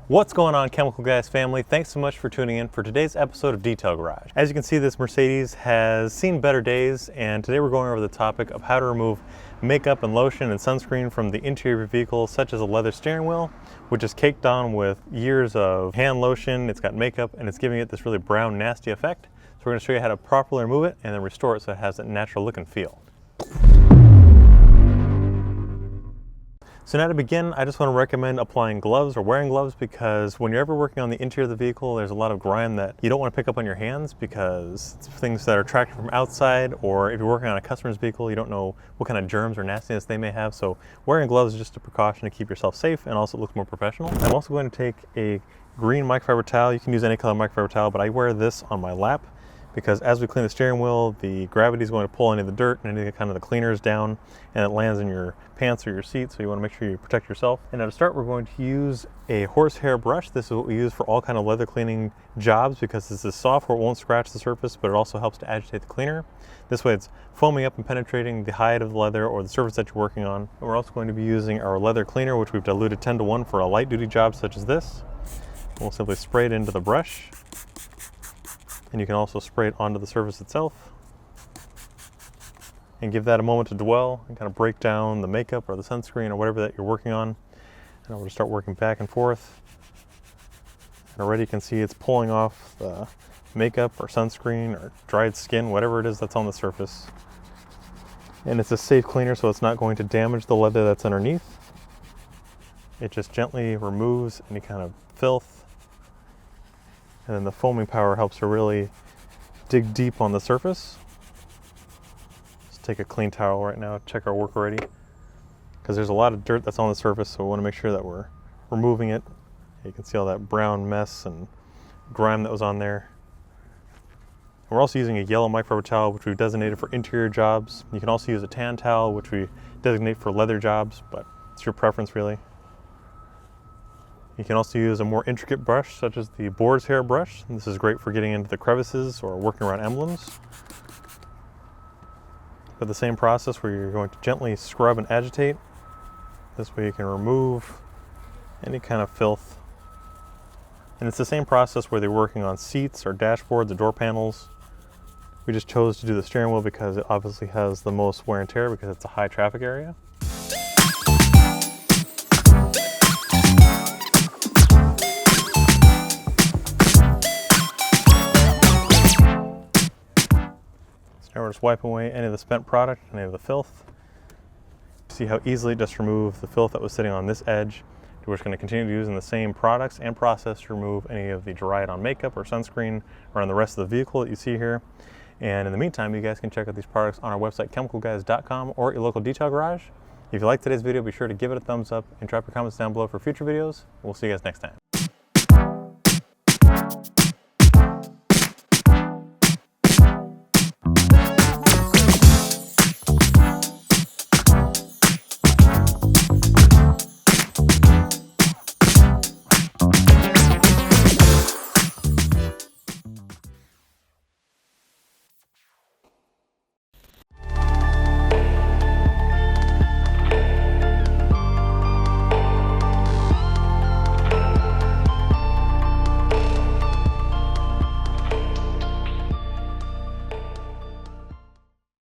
What's going on, Chemical Guys family? Thanks so much for tuning in for today's episode of Detail Garage. As you can see, this Mercedes has seen better days, and today we're going over the topic of how to remove makeup and lotion and sunscreen from the interior of your vehicle, such as a leather steering wheel, which is caked on with years of hand lotion. It's got makeup and it's giving it this really brown, nasty effect. So we're going to show you how to properly remove it and then restore it so it has that natural look and feel. So now to begin, I just want to recommend applying gloves or wearing gloves, because when you're ever working on the interior of the vehicle, there's a lot of grime that you don't want to pick up on your hands because it's things that are attracted from outside, or if you're working on a customer's vehicle, you don't know what kind of germs or nastiness they may have. So wearing gloves is just a precaution to keep yourself safe and also look more professional. I'm also going to take a green microfiber towel. You can use any color microfiber towel, but I wear this on my lap, because as we clean the steering wheel, the gravity is going to pull any of the dirt and any of the cleaners down, and it lands in your pants or your seat, so you want to make sure you protect yourself. And now to start, we're going to use a horsehair brush. This is what we use for all kind of leather cleaning jobs, because this is soft where it won't scratch the surface, but it also helps to agitate the cleaner. This way it's foaming up and penetrating the hide of the leather or the surface that you're working on. And we're also going to be using our leather cleaner, which we've diluted 10:1 for a light duty job such as this. We'll simply spray it into the brush. And you can also spray it onto the surface itself and give that a moment to dwell and kind of break down the makeup or the sunscreen or whatever that you're working on. And I'm going to start working back and forth. And already you can see it's pulling off the makeup or sunscreen or dried skin, whatever it is that's on the surface. And it's a safe cleaner, so it's not going to damage the leather that's underneath. It just gently removes any kind of filth. And then the foaming power helps to really dig deep on the surface. Let's take a clean towel right now, check our work already, because there's a lot of dirt that's on the surface, so we want to make sure that we're removing it. You can see all that brown mess and grime that was on there. We're also using a yellow microfiber towel, which we've designated for interior jobs. You can also use a tan towel, which we designate for leather jobs, but it's your preference really. You can also use a more intricate brush, such as the Horsehair Brush. This is great for getting into the crevices or working around emblems. But the same process where you're going to gently scrub and agitate. This way you can remove any kind of filth. And it's the same process where they're working on seats or dashboards or door panels. We just chose to do the steering wheel because it obviously has the most wear and tear, because it's a high traffic area. Now we're just wiping away any of the spent product, any of the filth. See how easily it just removed the filth that was sitting on this edge. We're just going to continue using the same products and process to remove any of the dried on makeup or sunscreen around the rest of the vehicle that you see here. And in the meantime, you guys can check out these products on our website, chemicalguys.com, or at your local detail garage. If you liked today's video, be sure to give it a thumbs up and drop your comments down below for future videos. We'll see you guys next time.